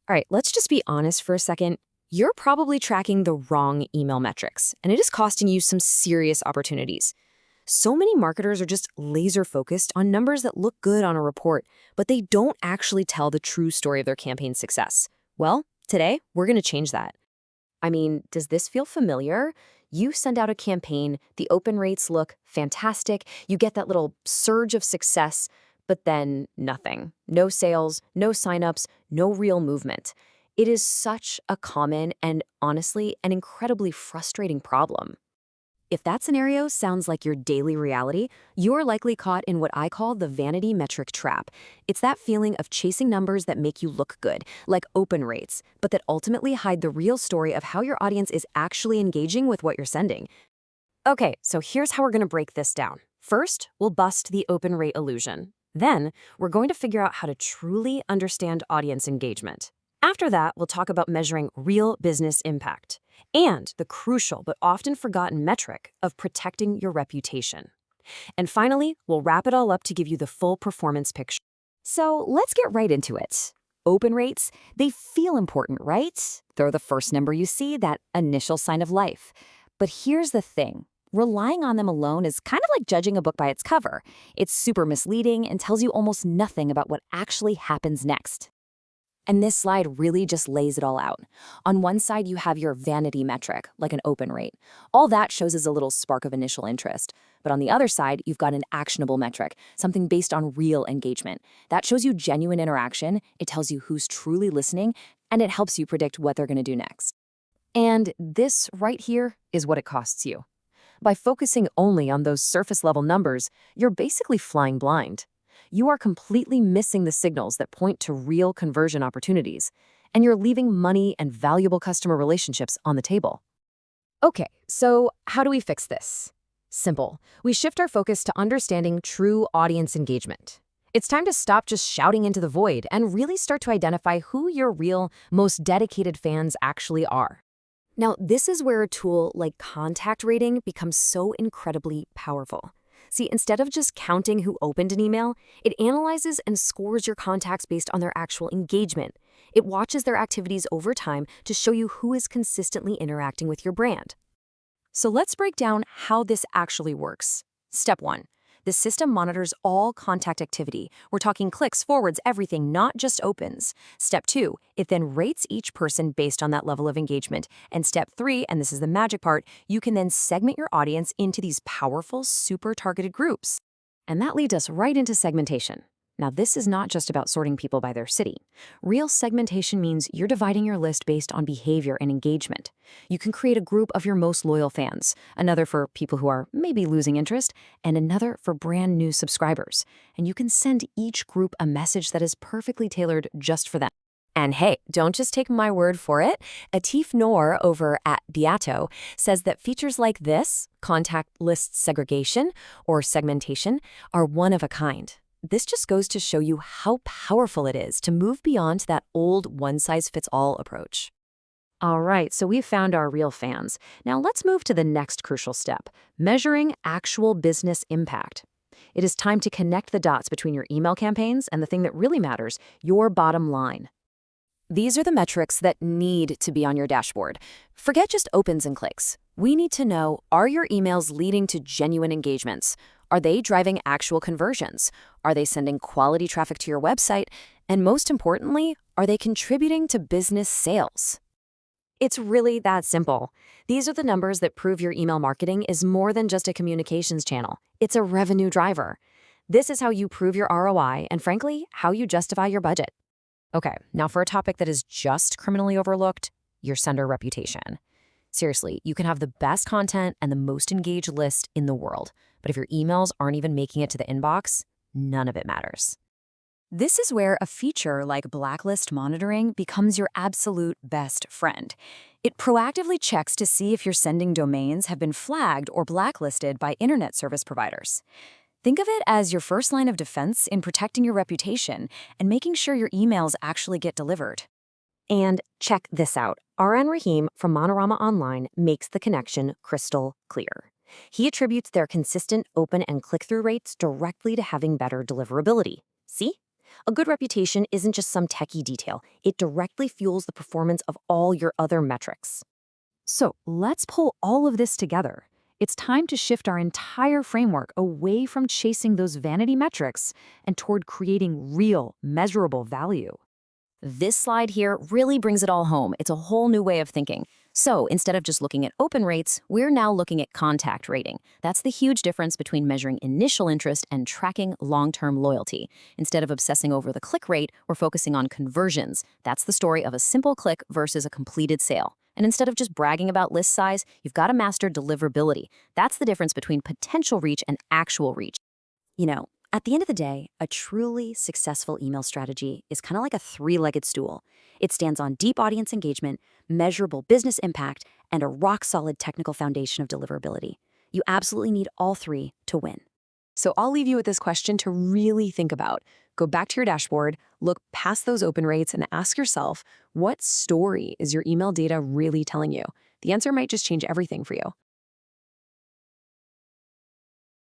All right, let's just be honest for a second. You're probably tracking the wrong email metrics, and it is costing you some serious opportunities. So many marketers are just laser focused on numbers that look good on a report, but they don't actually tell the true story of their campaign success. Well, today, we're going to change that. I mean, does this feel familiar? You send out a campaign, the open rates look fantastic, you get that little surge of success, but then nothing. No sales, no signups, no real movement. It is such a common and honestly an incredibly frustrating problem. If that scenario sounds like your daily reality, you're likely caught in what I call the vanity metric trap. It's that feeling of chasing numbers that make you look good, like open rates, but that ultimately hide the real story of how your audience is actually engaging with what you're sending. Okay, so here's how we're going to break this down. First, we'll bust the open rate illusion. Then, we're going to figure out how to truly understand audience engagement. After that, we'll talk about measuring real business impact and the crucial but often forgotten metric of protecting your reputation. And finally, we'll wrap it all up to give you the full performance picture. So let's get right into it. Open rates, they feel important, right? They're the first number you see, that initial sign of life. But here's the thing. Relying on them alone is kind of like judging a book by its cover. It's super misleading and tells you almost nothing about what actually happens next. And this slide really just lays it all out. On one side, you have your vanity metric, like an open rate. All that shows is a little spark of initial interest. But on the other side, you've got an actionable metric, something based on real engagement. That shows you genuine interaction, it tells you who's truly listening, and it helps you predict what they're going to do next. And this right here is what it costs you. By focusing only on those surface-level numbers, you're basically flying blind. You are completely missing the signals that point to real conversion opportunities, and you're leaving money and valuable customer relationships on the table. Okay, so how do we fix this? Simple. We shift our focus to understanding true audience engagement. It's time to stop just shouting into the void and really start to identify who your real, most dedicated fans actually are. Now, this is where a tool like contact rating becomes so incredibly powerful. See, instead of just counting who opened an email, it analyzes and scores your contacts based on their actual engagement. It watches their activities over time to show you who is consistently interacting with your brand. So let's break down how this actually works. Step 1. The system monitors all contact activity. We're talking clicks, forwards, everything, not just opens. Step 2, it then rates each person based on that level of engagement. And step 3, and this is the magic part, you can then segment your audience into these powerful, super targeted groups. And that leads us right into segmentation. Now, this is not just about sorting people by their city. Real segmentation means you're dividing your list based on behavior and engagement. You can create a group of your most loyal fans, another for people who are maybe losing interest, and another for brand new subscribers. And you can send each group a message that is perfectly tailored just for them. And hey, don't just take my word for it. Atif Noor over at Beato says that features like this, contact list segregation or segmentation, are one of a kind. This just goes to show you how powerful it is to move beyond that old one-size-fits-all approach. All right, so we've found our real fans. Now let's move to the next crucial step, measuring actual business impact. It is time to connect the dots between your email campaigns and the thing that really matters, your bottom line. These are the metrics that need to be on your dashboard. Forget just opens and clicks. We need to know, are your emails leading to genuine engagements? Are they driving actual conversions? Are they sending quality traffic to your website? And most importantly, are they contributing to business sales? It's really that simple. These are the numbers that prove your email marketing is more than just a communications channel. It's a revenue driver. This is how you prove your ROI and, frankly, how you justify your budget. Okay, now for a topic that is just criminally overlooked, your sender reputation. Seriously, you can have the best content and the most engaged list in the world, but if your emails aren't even making it to the inbox, none of it matters. This is where a feature like blacklist monitoring becomes your absolute best friend. It proactively checks to see if your sending domains have been flagged or blacklisted by internet service providers. Think of it as your first line of defense in protecting your reputation and making sure your emails actually get delivered. And check this out. RN Rahim from Monorama Online makes the connection crystal clear. He attributes their consistent open and click-through rates directly to having better deliverability. See? A good reputation isn't just some techie detail. It directly fuels the performance of all your other metrics. So let's pull all of this together. It's time to shift our entire framework away from chasing those vanity metrics and toward creating real, measurable value. This slide here really brings it all home. It's a whole new way of thinking. So instead of just looking at open rates, we're now looking at contact rating. That's the huge difference between measuring initial interest and tracking long-term loyalty. Instead of obsessing over the click rate, we're focusing on conversions. That's the story of a simple click versus a completed sale. And instead of just bragging about list size, you've got to master deliverability. That's the difference between potential reach and actual reach. At the end of the day, a truly successful email strategy is kind of like a three-legged stool. It stands on deep audience engagement, measurable business impact, and a rock-solid technical foundation of deliverability. You absolutely need all three to win. So I'll leave you with this question to really think about. Go back to your dashboard, look past those open rates, and ask yourself, what story is your email data really telling you? The answer might just change everything for you.